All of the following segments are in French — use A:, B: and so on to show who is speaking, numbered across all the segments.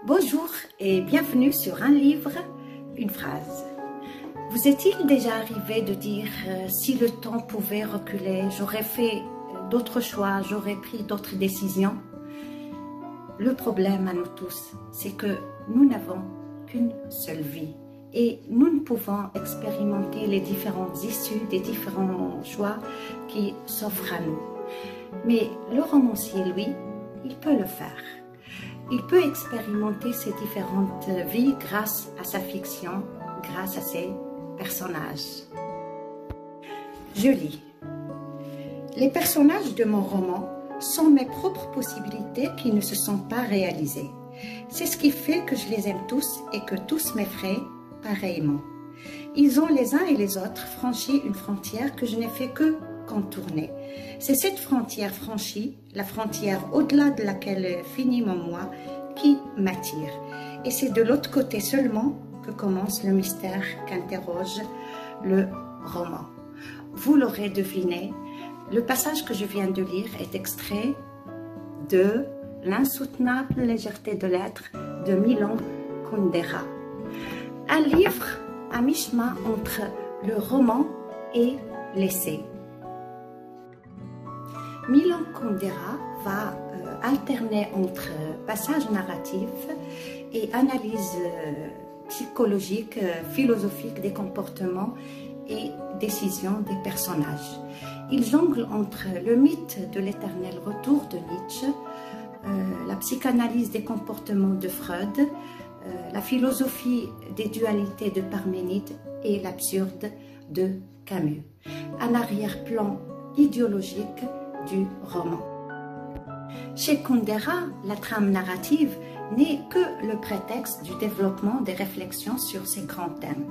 A: Bonjour et bienvenue sur un livre, une phrase. Vous est-il déjà arrivé de dire si le temps pouvait reculer, j'aurais fait d'autres choix, j'aurais pris d'autres décisions? Le problème à nous tous, c'est que nous n'avons qu'une seule vie et nous ne pouvons expérimenter les différentes issues des différents choix qui s'offrent à nous. Mais le romancier, lui, il peut le faire. Il peut expérimenter ces différentes vies grâce à sa fiction, grâce à ses personnages. Je lis. Les personnages de mon roman sont mes propres possibilités qui ne se sont pas réalisées. C'est ce qui fait que je les aime tous et que tous m'effraient pareillement. Ils ont les uns et les autres franchi une frontière que je n'ai fait que contourner. C'est cette frontière franchie, la frontière au-delà de laquelle finit mon moi, qui m'attire. Et c'est de l'autre côté seulement que commence le mystère qu'interroge le roman. Vous l'aurez deviné, le passage que je viens de lire est extrait de L'insoutenable légèreté de l'être de Milan Kundera. Un livre à mi-chemin entre le roman et l'essai. Milan Kundera va alterner entre passages narratifs et analyse psychologique, philosophique des comportements et décisions des personnages. Il jongle entre le mythe de l'éternel retour de Nietzsche, la psychanalyse des comportements de Freud, la philosophie des dualités de Parménide et l'absurde de Camus. Un arrière-plan idéologique du roman. Chez Kundera, la trame narrative n'est que le prétexte du développement des réflexions sur ces grands thèmes.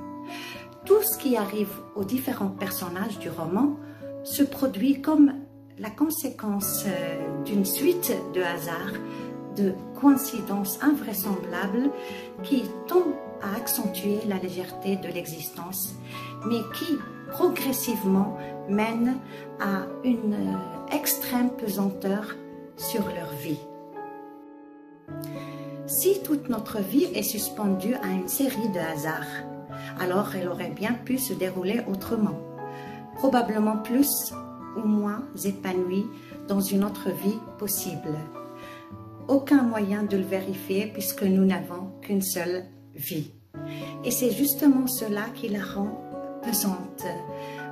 A: Tout ce qui arrive aux différents personnages du roman se produit comme la conséquence d'une suite de hasards, de coïncidences invraisemblables qui tendent à accentuer la légèreté de l'existence, mais qui progressivement mènent à une extrême pesanteur sur leur vie. Si toute notre vie est suspendue à une série de hasards, alors elle aurait bien pu se dérouler autrement, probablement plus ou moins épanouie dans une autre vie possible. Aucun moyen de le vérifier puisque nous n'avons qu'une seule vie. Et c'est justement cela qui la rend pesante,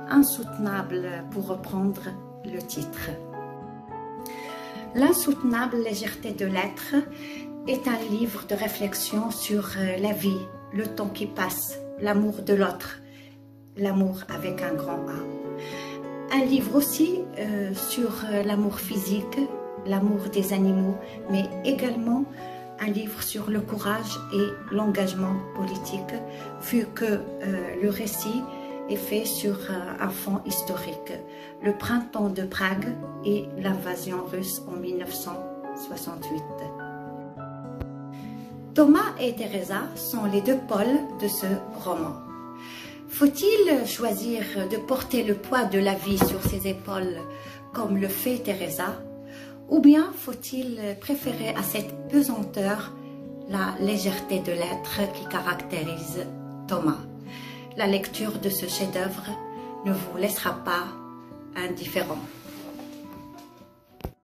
A: insoutenable pour reprendre le titre. L'insoutenable légèreté de l'être est un livre de réflexion sur la vie, le temps qui passe, l'amour de l'autre, l'amour avec un grand A. Un livre aussi sur l'amour physique, l'amour des animaux, mais également un livre sur le courage et l'engagement politique, vu que le récit est fait sur un fond historique, le printemps de Prague et l'invasion russe en 1968. Thomas et Teresa sont les deux pôles de ce roman. Faut-il choisir de porter le poids de la vie sur ses épaules comme le fait Teresa, ou bien faut-il préférer à cette pesanteur la légèreté de l'être qui caractérise Thomas? La lecture de ce chef-d'œuvre ne vous laissera pas indifférent.